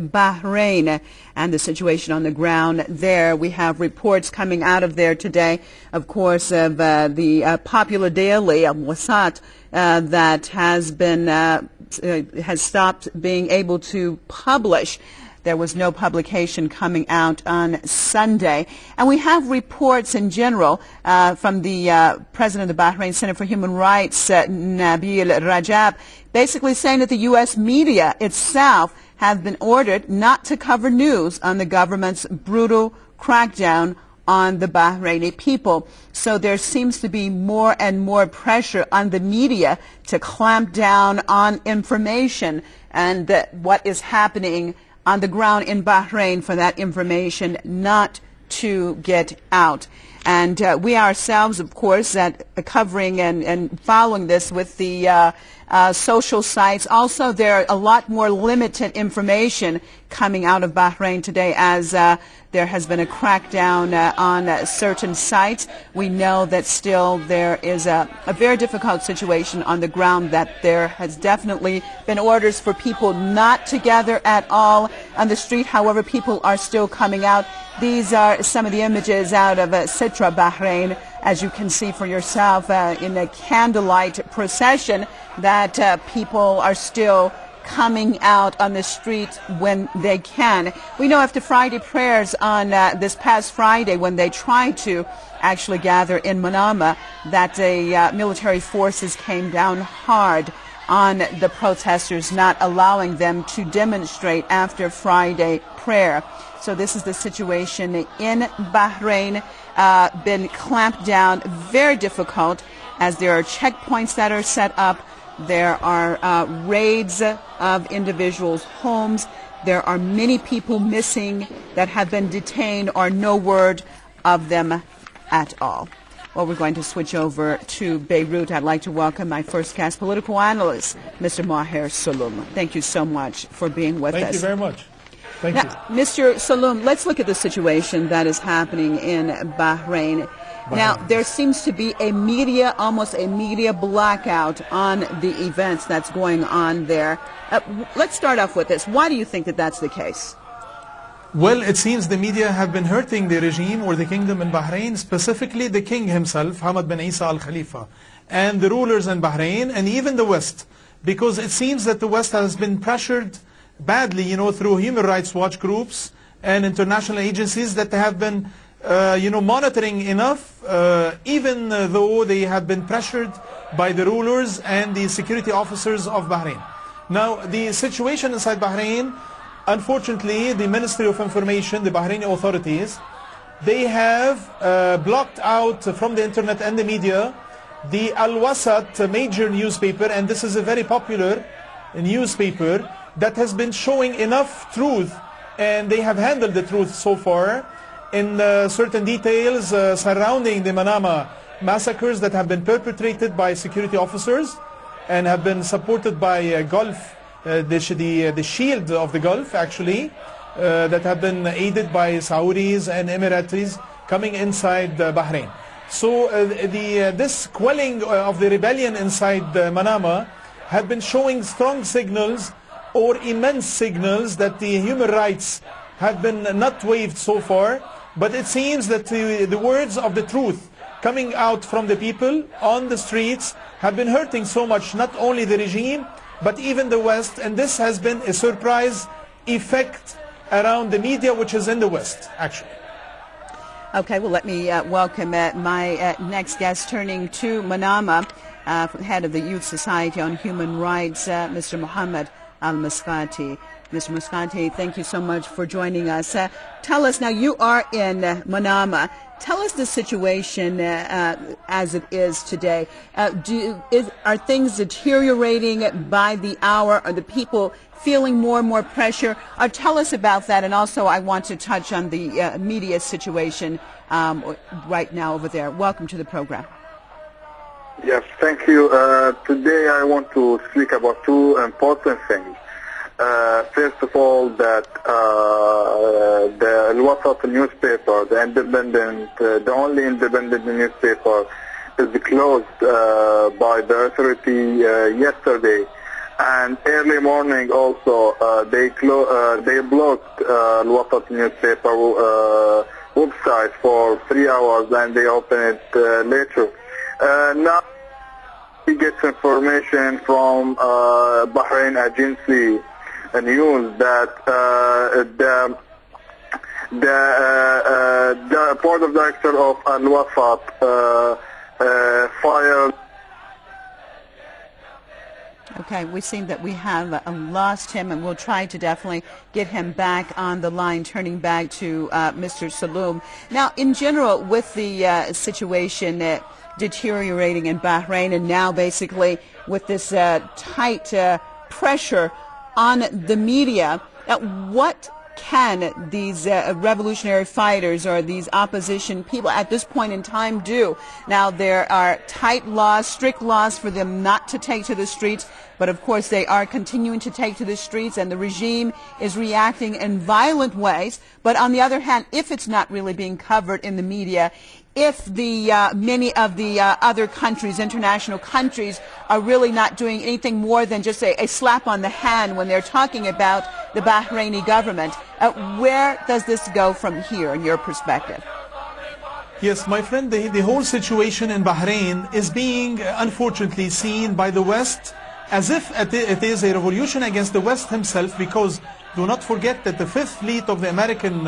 Bahrain and the situation on the ground there. We have reports coming out of there today, of course, of the popular daily Al-Wasat that has stopped being able to publish. There was no publication coming out on Sunday. And we have reports in general from the President of the Bahrain Center for Human Rights, Nabil Rajab, basically saying that the U.S. media itself have been ordered not to cover news on the government's brutal crackdown on the Bahraini people. So there seems to be more and more pressure on the media to clamp down on information and what is happening on the ground in Bahrain, for that information not to get out. And we ourselves, of course, covering and following this with the social sites. Also, there are a lot more limited information coming out of Bahrain today as there has been a crackdown on certain sites. We know that still there is a very difficult situation on the ground, that there has definitely been orders for people not to gather at all on the street. However, people are still coming out. These are some of the images out of Sitra, Bahrain, as you can see for yourself in a candlelight procession, that people are still coming out on the street when they can. We know after Friday prayers on this past Friday, when they tried to actually gather in Manama, that the military forces came down hard on the protesters, not allowing them to demonstrate after Friday prayer. So this is the situation in Bahrain, been clamped down, very difficult, as there are checkpoints that are set up. There are raids of individuals' homes. There are many people missing that have been detained, or no word of them at all. Well, we're going to switch over to Beirut. I'd like to welcome my first guest, political analyst, Mr. Mohammed Maskati. Thank you so much for being with us. Thank you very much. Thank you. Mr. Salam, let's look at the situation that is happening in Bahrain. Now, there seems to be almost a media blackout on the events that's going on there. Let's start off with this. Why do you think that that's the case? Well, it seems the media have been hurting the regime or the kingdom in Bahrain, specifically the king himself, Hamad bin Isa al-Khalifa, and the rulers in Bahrain, and even the West, because it seems that the West has been pressured badly, through human rights watch groups and international agencies that have been monitoring enough, even though they have been pressured by the rulers and the security officers of Bahrain. Now, the situation inside Bahrain, unfortunately, the Ministry of Information, the Bahraini authorities, they have blocked out from the internet and the media the Al-Wasat major newspaper, and this is a very popular newspaper that has been showing enough truth, and they have handled the truth so far in certain details surrounding the Manama massacres that have been perpetrated by security officers and have been supported by Gulf, the shield of the Gulf, actually, that have been aided by Saudis and Emiratis coming inside Bahrain. So this quelling of the rebellion inside Manama have been showing strong signals, or immense signals, that the human rights have been not waived so far. But it seems that the words of the truth coming out from the people on the streets have been hurting so much, not only the regime, but even the West. And this has been a surprise effect around the media, which is in the West, actually. Okay, well, let me welcome my next guest, turning to Manama, head of the Youth Society on Human Rights, Mr. Mohammed Maskati. Mr. Maskati, thank you so much for joining us. Tell us, now you are in Manama. Tell us the situation as it is today. Are things deteriorating by the hour? Are the people feeling more and more pressure? Tell us about that. And also, I want to touch on the media situation right now over there. Welcome to the program. Yes, thank you. Today I want to speak about two important things. First of all, that the Al-Wasat newspaper, the only independent newspaper, is closed by the authority yesterday And early morning also, they blocked Al-Wasat newspaper website for 3 hours, and they opened it later. Now we get information from Bahrain agency news that the board of director of Al-Wasat fired. Okay, we seem that we have lost him, and we'll try to definitely get him back on the line, turning back to Mr. Saloom. Now, in general, with the situation deteriorating in Bahrain, and now basically with this tight pressure on the media, what can these revolutionary fighters or these opposition people at this point in time do? Now, there are tight laws, strict laws for them not to take to the streets, but of course they are continuing to take to the streets, and the regime is reacting in violent ways. But on the other hand, if it's not really being covered in the media, if the many of the other countries, international countries, are really not doing anything more than just a slap on the hand when they're talking about the Bahraini government, where does this go from here in your perspective? Yes, my friend, the whole situation in Bahrain is being unfortunately seen by the West as if it is a revolution against the West himself, because do not forget that the Fifth Fleet of the American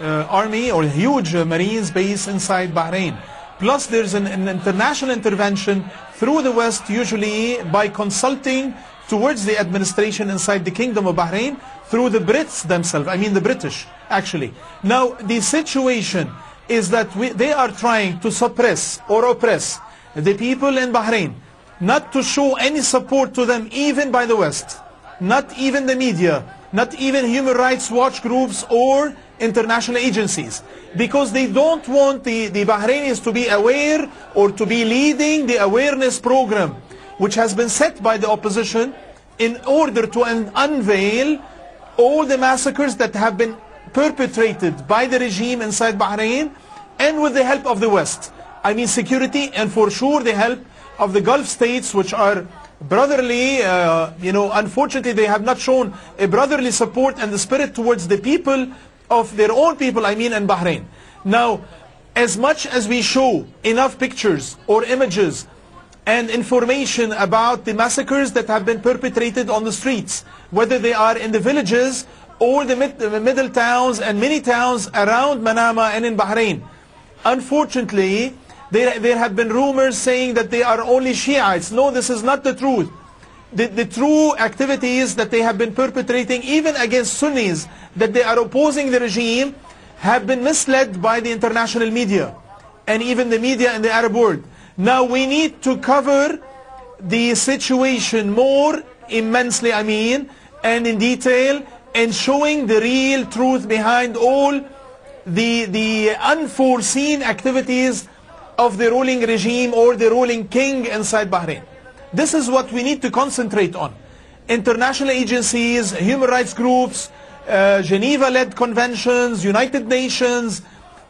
Army, or huge Marines base inside Bahrain. Plus there's an international intervention through the West, usually by consulting towards the administration inside the Kingdom of Bahrain through the Brits themselves, I mean the British actually. Now the situation is that they are trying to suppress or oppress the people in Bahrain, not to show any support to them even by the West, not even the media, not even human rights watch groups or international agencies, because they don't want the Bahrainis to be aware or to be leading the awareness program which has been set by the opposition in order to unveil all the massacres that have been perpetrated by the regime inside Bahrain, and with the help of the West. I mean security, and for sure the help of the Gulf states, which are brotherly. Unfortunately they have not shown a brotherly support and the spirit towards the people of their own people, I mean in Bahrain. Now, as much as we show enough pictures or images and information about the massacres that have been perpetrated on the streets, whether they are in the villages or the middle towns and many towns around Manama and in Bahrain, unfortunately there have been rumors saying that they are only Shiites. No, this is not the truth. The true activities that they have been perpetrating, even against Sunnis, that they are opposing the regime, have been misled by the international media and even the media in the Arab world. Now we need to cover the situation more immensely, and in detail, and showing the real truth behind all the unforeseen activities of the ruling regime or the ruling king inside Bahrain. This is what we need to concentrate on. International agencies, human rights groups, Geneva-led conventions, United Nations,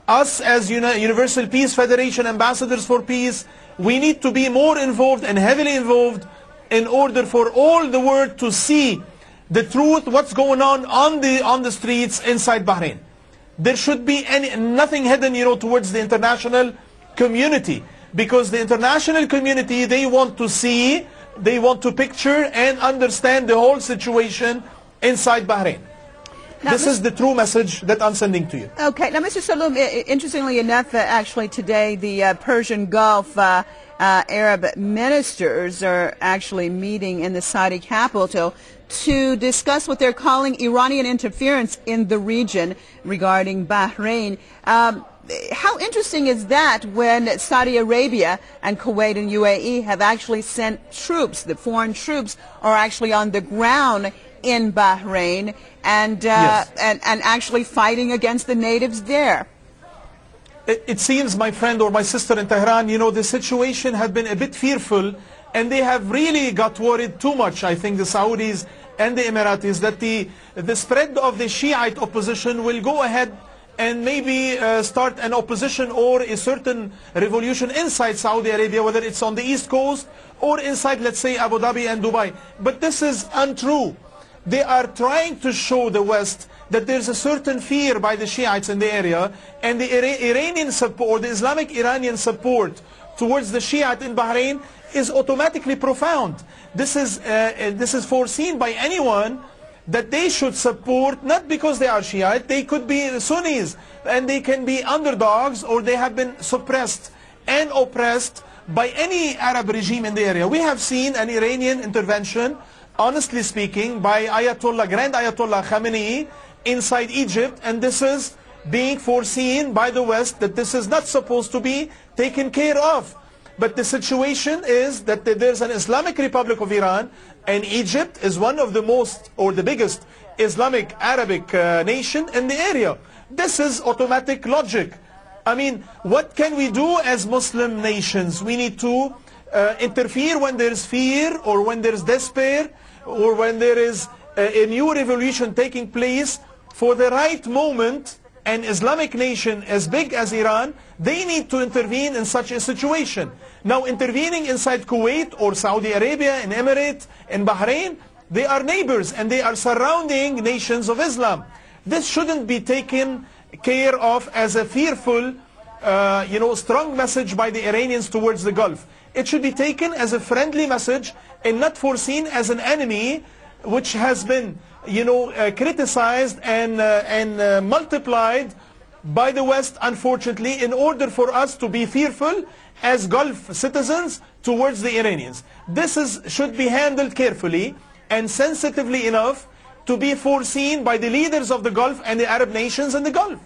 us as Universal Peace Federation ambassadors for peace, we need to be more involved and heavily involved in order for all the world to see the truth, what's going on the streets inside Bahrain. There should be nothing hidden, towards the international community, because the international community, they want to see, they want to picture and understand the whole situation inside Bahrain. Now, this is the true message that I'm sending to you. Okay. Now, Mr. Saloom, interestingly enough, actually today the Persian Gulf Arab ministers are actually meeting in the Saudi capital to discuss what they're calling Iranian interference in the region regarding Bahrain. How interesting is that when Saudi Arabia and Kuwait and UAE have actually sent troops, the foreign troops are actually on the ground in Bahrain and yes. and actually fighting against the natives there? It seems, my friend or my sister in Tehran, the situation has been a bit fearful, and they have really got worried too much, I think, the Saudis and the Emiratis, that the spread of the Shiite opposition will go ahead and maybe start an opposition or a certain revolution inside Saudi Arabia, whether it's on the East Coast or inside, let's say, Abu Dhabi and Dubai. But this is untrue. They are trying to show the West that there's a certain fear by the Shiites in the area, and the Iranian support, the Islamic Iranian support towards the Shiite in Bahrain is automatically profound. This is foreseen by anyone that they should support, not because they are Shiite, they could be Sunnis, and they can be underdogs, or they have been suppressed and oppressed by any Arab regime in the area. We have seen an Iranian intervention, honestly speaking, by Grand Ayatollah Khamenei inside Egypt, and this is being foreseen by the West that this is not supposed to be taken care of. But the situation is that there's an Islamic Republic of Iran, and Egypt is one of the most, or the biggest, Islamic Arabic nation in the area. This is automatic logic. I mean, what can we do as Muslim nations? We need to interfere when there's fear, or when there's despair, or when there is a new revolution taking place. For the right moment, an Islamic nation as big as Iran, they need to intervene in such a situation. Now, intervening inside Kuwait or Saudi Arabia, in Emirates, in Bahrain, they are neighbors and they are surrounding nations of Islam. This shouldn't be taken care of as a fearful, strong message by the Iranians towards the Gulf. It should be taken as a friendly message and not foreseen as an enemy which has been criticized and multiplied by the West, unfortunately, in order for us to be fearful as Gulf citizens towards the Iranians. This should be handled carefully and sensitively enough to be foreseen by the leaders of the Gulf and the Arab nations in the Gulf.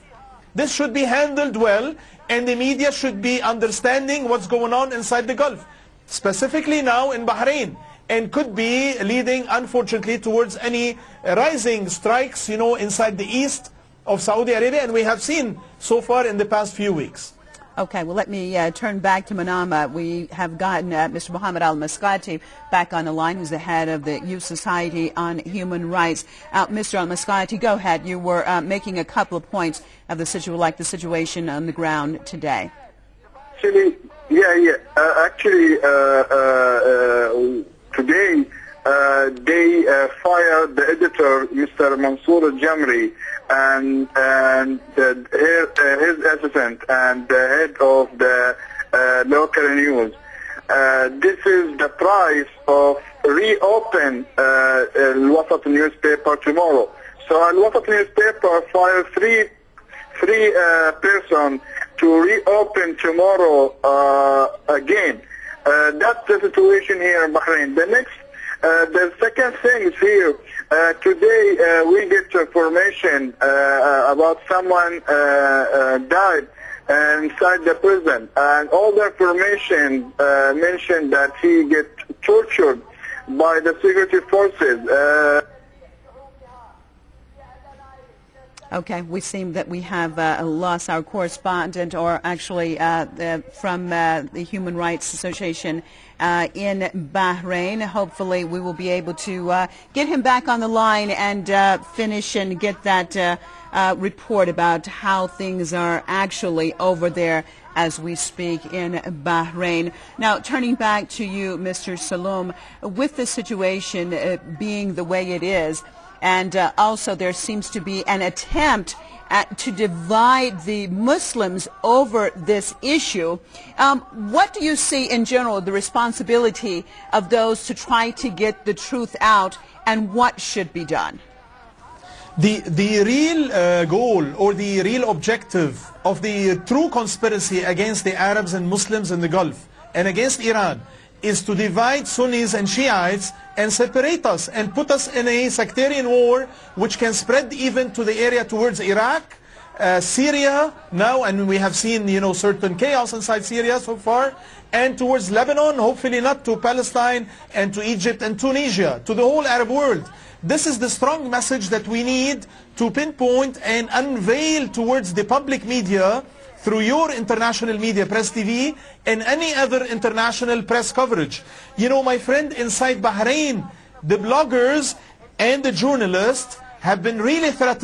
This should be handled well, and the media should be understanding what's going on inside the Gulf, specifically now in Bahrain, and could be leading, unfortunately, towards any rising strikes, inside the east of Saudi Arabia, and we have seen so far in the past few weeks. Okay, well, let me turn back to Manama. We have gotten Mr. Mohammed Maskati back on the line, who's the head of the Youth Society on Human Rights. Mr. Maskati, go ahead. You were making a couple of points of the situation on the ground today. Actually, today they fired the editor, Mr. Mansour Jamri, and his assistant and the head of the local news. This is the price of reopen Al-Wasat newspaper tomorrow. So Al-Wasat newspaper fired three persons to reopen tomorrow again. That's the situation here in Bahrain. The second thing is here. Today we get information about someone died inside the prison, and all the information mentioned that he get tortured by the security forces. Okay, we seem that we have lost our correspondent, or actually from the Human Rights Association in Bahrain. Hopefully we will be able to get him back on the line and finish and get that report about how things are actually over there as we speak in Bahrain. Now, turning back to you, Mr. Saloom, with the situation being the way it is, and also there seems to be an attempt to divide the Muslims over this issue. What do you see in general the responsibility of those to try to get the truth out, and what should be done? The real goal, or the real objective of the true conspiracy against the Arabs and Muslims in the Gulf and against Iran is to divide Sunnis and Shiites and separate us and put us in a sectarian war which can spread even to the area towards Iraq, Syria now, and we have seen certain chaos inside Syria so far, and towards Lebanon, hopefully not to Palestine and to Egypt and Tunisia, to the whole Arab world. This is the strong message that we need to pinpoint and unveil towards the public media through your international media, Press TV, and any other international press coverage. My friend, inside Bahrain, the bloggers and the journalists have been really threatened.